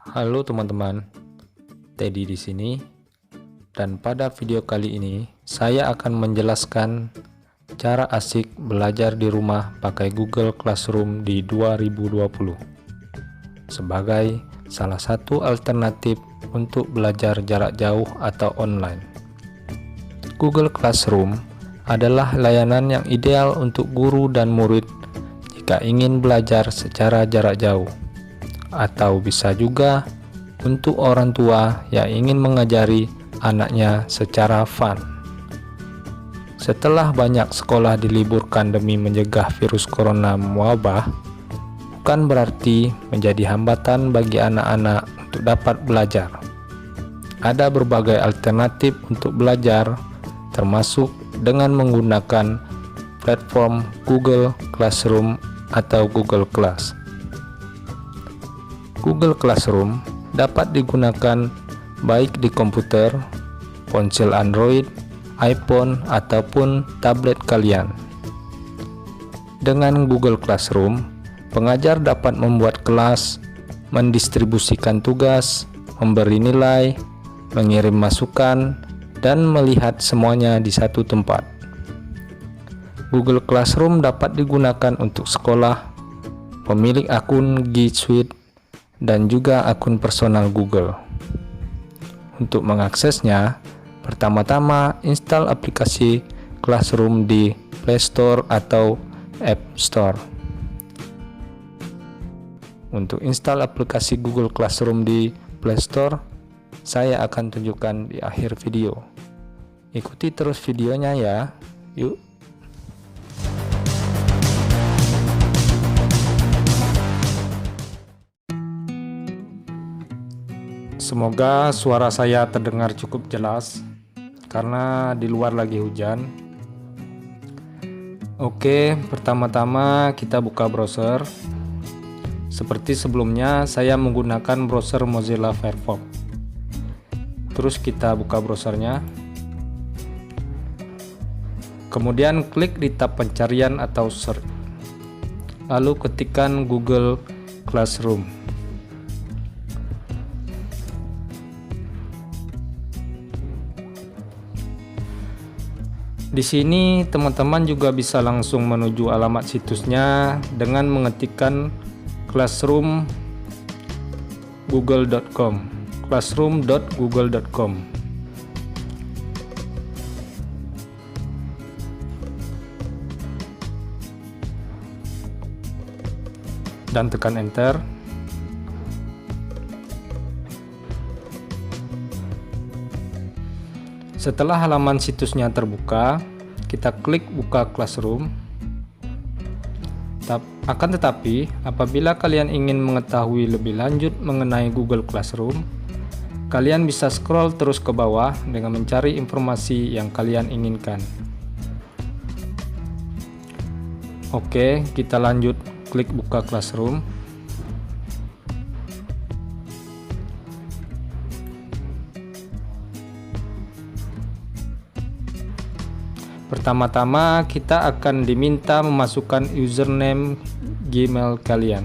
Halo teman-teman, Teddy di sini. Dan pada video kali ini saya akan menjelaskan cara asik belajar di rumah pakai Google Classroom di 2020 sebagai salah satu alternatif untuk belajar jarak jauh atau online. Google Classroom adalah layanan yang ideal untuk guru dan murid jika ingin belajar secara jarak jauh, atau bisa juga untuk orang tua yang ingin mengajari anaknya secara fun. Setelah banyak sekolah diliburkan demi mencegah virus corona mewabah, bukan berarti menjadi hambatan bagi anak-anak untuk dapat belajar. Ada berbagai alternatif untuk belajar, termasuk dengan menggunakan platform Google Classroom atau Google Class. Google Classroom dapat digunakan baik di komputer, ponsel Android, iPhone, ataupun tablet kalian. Dengan Google Classroom, pengajar dapat membuat kelas, mendistribusikan tugas, memberi nilai, mengirim masukan, dan melihat semuanya di satu tempat. Google Classroom dapat digunakan untuk sekolah, pemilik akun G Suite, dan juga akun personal Google. Untuk mengaksesnya, pertama-tama install aplikasi Classroom di Play Store atau App Store. Untuk install aplikasi Google Classroom di Play Store, saya akan tunjukkan di akhir video. Ikuti terus videonya ya. Yuk. Semoga suara saya terdengar cukup jelas karena di luar lagi hujan. Oke, pertama-tama kita buka browser. Seperti sebelumnya, saya menggunakan browser Mozilla Firefox. Terus kita buka browsernya. Kemudian klik di tab pencarian atau search. Lalu ketikkan Google Classroom. Di sini teman-teman juga bisa langsung menuju alamat situsnya dengan mengetikkan classroom.google.com, classroom.google.com. Dan tekan enter. Setelah halaman situsnya terbuka, kita klik buka Classroom. Akan tetapi, apabila kalian ingin mengetahui lebih lanjut mengenai Google Classroom, kalian bisa scroll terus ke bawah dengan mencari informasi yang kalian inginkan. Oke, kita lanjut klik buka Classroom. Pertama-tama kita akan diminta memasukkan username Gmail kalian.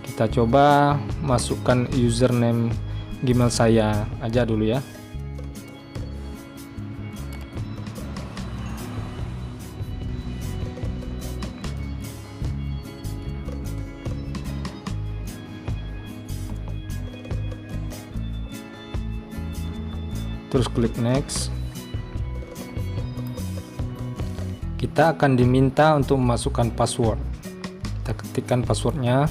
Kita coba masukkan username Gmail saya aja dulu ya. Terus klik next. Kita akan diminta untuk memasukkan password. Kita ketikkan passwordnya.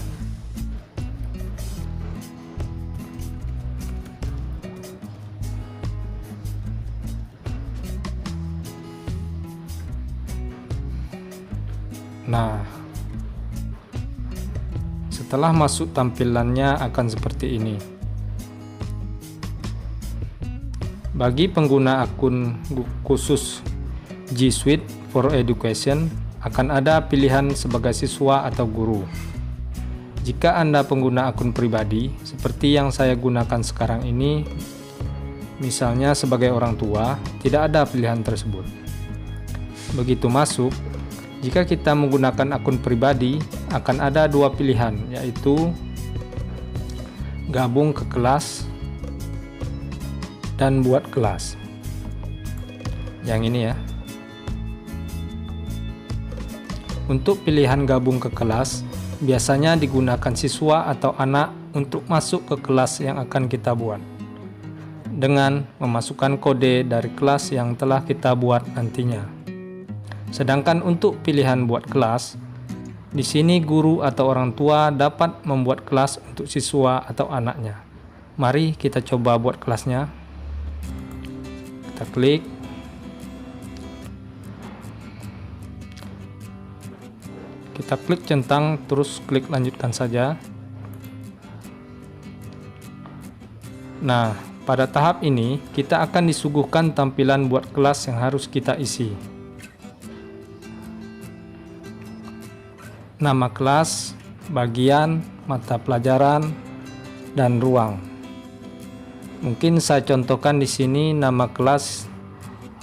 Nah, setelah masuk tampilannya akan seperti ini. Bagi pengguna akun khusus G Suite for Education, akan ada pilihan sebagai siswa atau guru. Jika Anda pengguna akun pribadi, seperti yang saya gunakan sekarang ini, misalnya sebagai orang tua, tidak ada pilihan tersebut. Begitu masuk, jika kita menggunakan akun pribadi, akan ada dua pilihan, yaitu gabung ke kelas dan buat kelas. Yang ini ya. Untuk pilihan gabung ke kelas, biasanya digunakan siswa atau anak untuk masuk ke kelas yang akan kita buat, dengan memasukkan kode dari kelas yang telah kita buat nantinya. Sedangkan untuk pilihan buat kelas, di sini guru atau orang tua dapat membuat kelas untuk siswa atau anaknya. Mari kita coba buat kelasnya. Kita klik. Kita klik centang, terus klik lanjutkan saja. Nah, pada tahap ini kita akan disuguhkan tampilan buat kelas yang harus kita isi. Nama kelas, bagian, mata pelajaran, dan ruang. Mungkin saya contohkan di sini nama kelas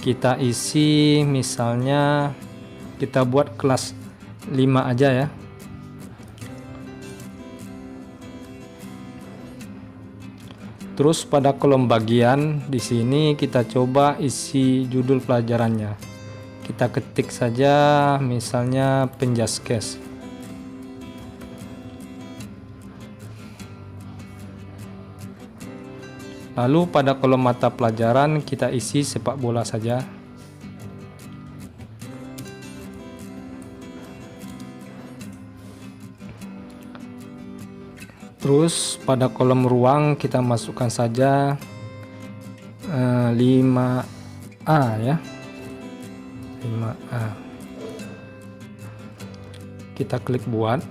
kita isi, misalnya kita buat kelas 5 aja ya. Terus pada kolom bagian di sini kita coba isi judul pelajarannya. Kita ketik saja misalnya Penjaskes. Lalu pada kolom mata pelajaran kita isi sepak bola saja. Terus pada kolom ruang kita masukkan saja 5A ya. 5A. Kita klik buat.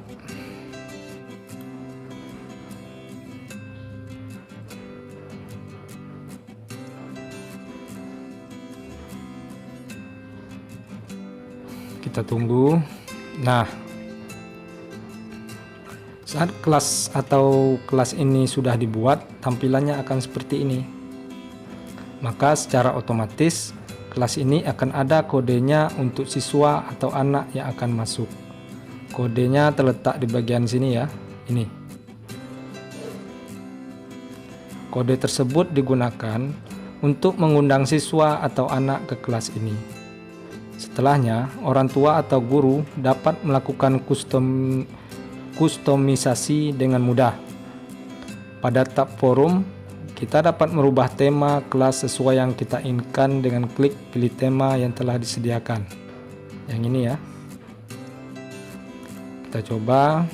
Kita tunggu. Nah, saat kelas atau kelas ini sudah dibuat, tampilannya akan seperti ini. Maka secara otomatis kelas ini akan ada kodenya untuk siswa atau anak yang akan masuk. Kodenya terletak di bagian sini ya, ini. Kode tersebut digunakan untuk mengundang siswa atau anak ke kelas ini. Setelahnya, orang tua atau guru dapat melakukan kustomisasi dengan mudah. Pada tab forum, kita dapat merubah tema kelas sesuai yang kita inginkan dengan klik pilih tema yang telah disediakan. Yang ini ya. Kita coba.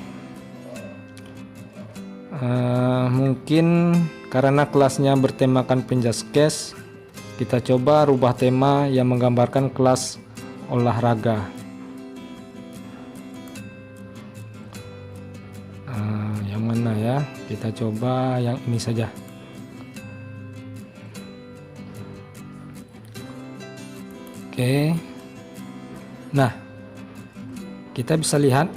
Mungkin karena kelasnya bertemakan Penjaskes, kita coba rubah tema yang menggambarkan kelas olahraga. Yang mana ya? Kita coba yang ini saja. Oke. Nah, kita bisa lihat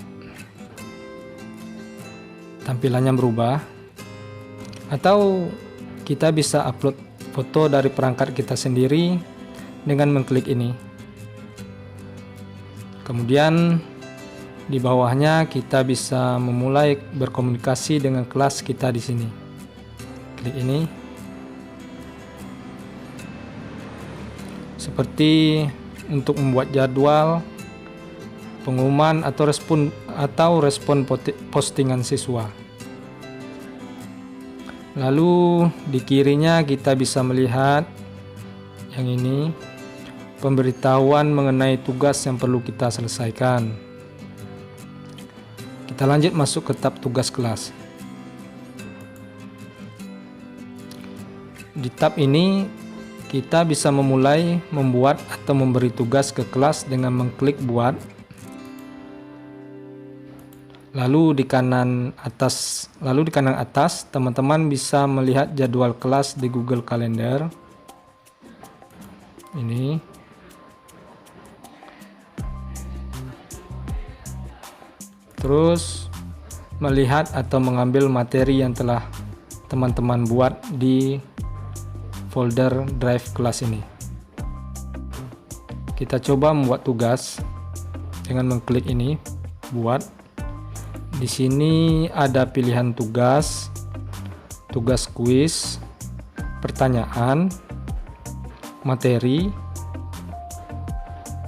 tampilannya berubah, atau kita bisa upload foto dari perangkat kita sendiri dengan mengklik ini. Kemudian di bawahnya kita bisa memulai berkomunikasi dengan kelas kita di sini. Klik ini. Seperti untuk membuat jadwal, pengumuman atau respon postingan siswa. Lalu di kirinya kita bisa melihat yang ini, pemberitahuan mengenai tugas yang perlu kita selesaikan. Kita lanjut masuk ke tab tugas kelas. Di tab ini kita bisa memulai membuat atau memberi tugas ke kelas dengan mengklik buat. Lalu di kanan atas teman-teman bisa melihat jadwal kelas di Google Calendar. Ini. Terus melihat atau mengambil materi yang telah teman-teman buat di folder drive kelas ini. Kita coba membuat tugas dengan mengklik ini, buat. Di sini ada pilihan tugas, tugas kuis, pertanyaan, materi.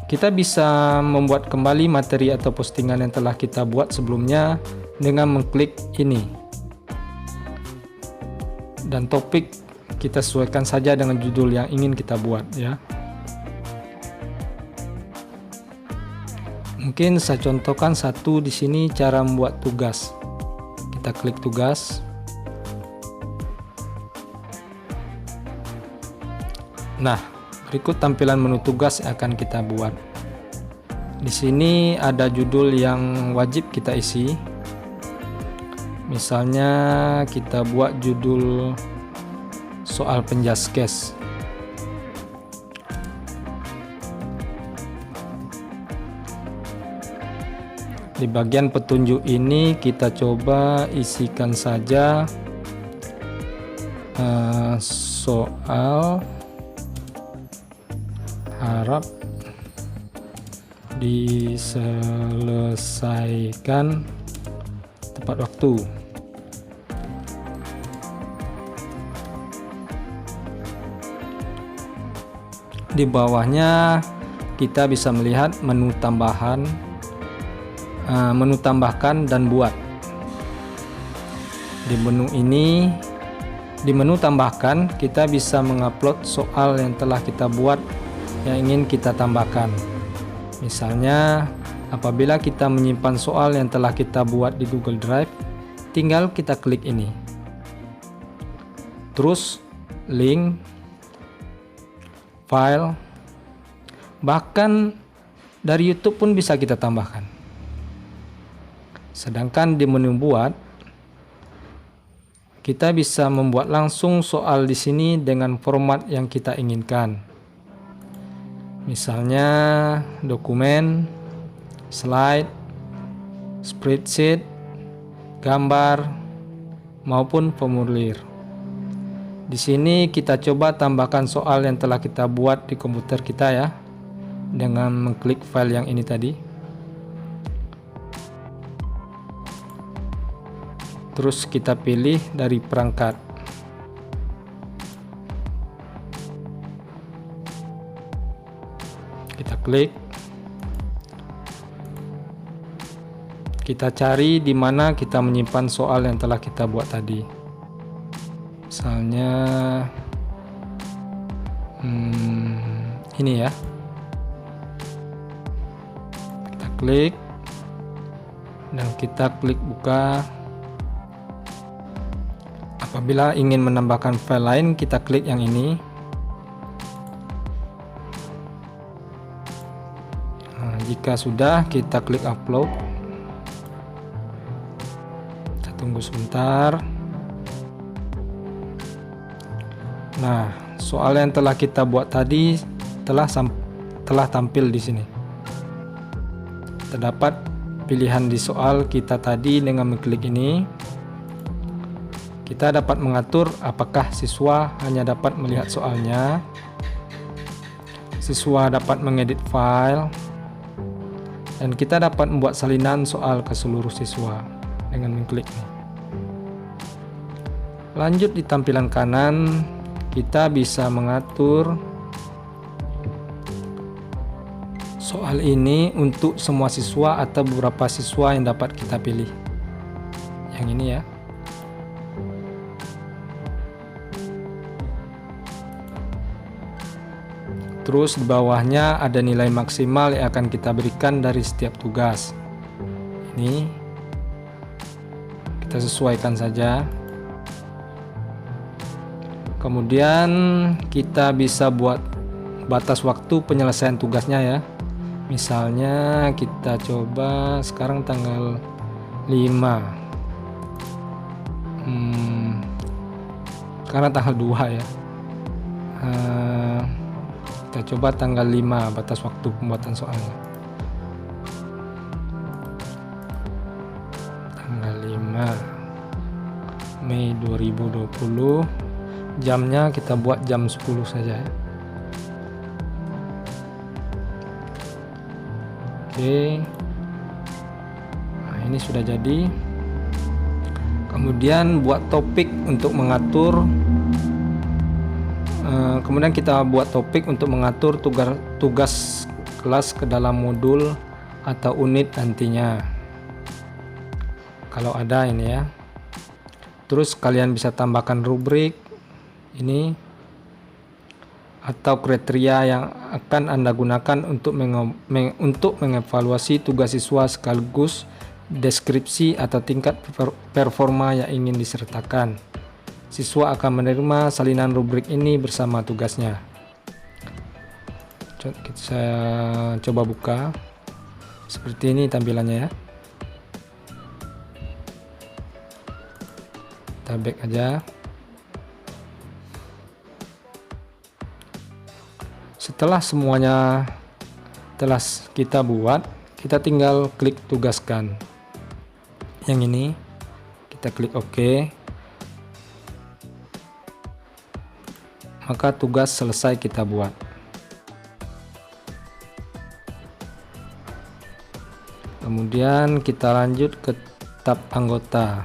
Kita bisa membuat kembali materi atau postingan yang telah kita buat sebelumnya dengan mengklik ini. Dan topik kita sesuaikan saja dengan judul yang ingin kita buat ya. Mungkin saya contohkan satu di sini cara membuat tugas. Kita klik tugas. Nah, berikut tampilan menu tugas yang akan kita buat. Di sini ada judul yang wajib kita isi. Misalnya kita buat judul soal penjaskes. Di bagian petunjuk ini kita coba isikan saja soal harap diselesaikan tepat waktu. Di bawahnya kita bisa melihat menu tambahan, menu tambahkan dan buat. Di menu ini, di menu tambahkan kita bisa mengupload soal yang telah kita buat yang ingin kita tambahkan. Misalnya, apabila kita menyimpan soal yang telah kita buat di Google Drive, tinggal kita klik ini. Terus link, file, bahkan dari YouTube pun bisa kita tambahkan. Sedangkan di menu buat, kita bisa membuat langsung soal di sini dengan format yang kita inginkan. Misalnya dokumen, slide, spreadsheet, gambar, maupun formulir. Di sini kita coba tambahkan soal yang telah kita buat di komputer kita ya, dengan mengklik file yang ini tadi. Terus kita pilih dari perangkat. Kita klik. Kita cari di mana kita menyimpan soal yang telah kita buat tadi. Misalnya ini ya. Kita klik dan kita klik buka. Apabila ingin menambahkan file lain, kita klik yang ini. Nah, jika sudah, kita klik upload. Kita tunggu sebentar. Nah, soal yang telah kita buat tadi telah tampil di sini. Terdapat pilihan di soal kita tadi dengan mengklik ini. Kita dapat mengatur apakah siswa hanya dapat melihat soalnya, siswa dapat mengedit file, dan kita dapat membuat salinan soal ke seluruh siswa dengan mengklik ini. Lanjut di tampilan kanan, kita bisa mengatur soal ini untuk semua siswa atau beberapa siswa yang dapat kita pilih. Yang ini ya. Terus di bawahnya ada nilai maksimal yang akan kita berikan dari setiap tugas. Ini kita sesuaikan saja. Kemudian kita bisa buat batas waktu penyelesaian tugasnya ya. Misalnya kita coba sekarang tanggal 5. Karena tanggal 2 ya. Kita coba tanggal 5 batas waktu pembuatan soalnya. Tanggal 5 Mei 2020. Jamnya kita buat jam 10 saja ya. Oke. Nah, ini sudah jadi. Kemudian buat topik untuk mengatur. Kemudian kita buat topik untuk mengatur tugas kelas ke dalam modul atau unit nantinya, kalau ada ini ya. Terus kalian bisa tambahkan rubrik ini atau kriteria yang akan Anda gunakan untuk mengevaluasi tugas siswa, sekaligus deskripsi atau tingkat performa yang ingin disertakan. Siswa akan menerima salinan rubrik ini bersama tugasnya. Saya coba buka. Seperti ini tampilannya ya. Kita back aja. Setelah semuanya telah kita buat, kita tinggal klik tugaskan. Yang ini kita klik OK. Maka tugas selesai kita buat. Kemudian kita lanjut ke tab anggota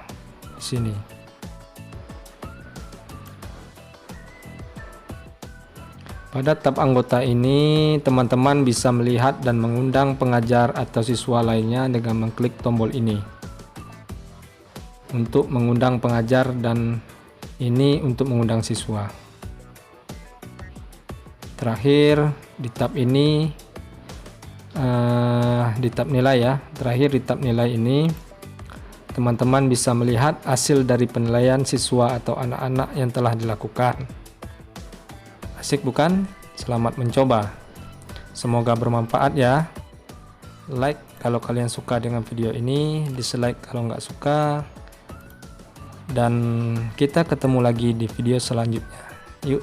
di sini. Pada tab anggota ini, teman-teman bisa melihat dan mengundang pengajar atau siswa lainnya dengan mengklik tombol ini. Untuk mengundang pengajar dan ini untuk mengundang siswa. Terakhir di tab ini, di tab nilai ya. Terakhir di tab nilai ini, teman-teman bisa melihat hasil dari penilaian siswa atau anak-anak yang telah dilakukan. Asik bukan? Selamat mencoba. Semoga bermanfaat ya. Like kalau kalian suka dengan video ini, dislike kalau nggak suka. Dan kita ketemu lagi di video selanjutnya. Yuk.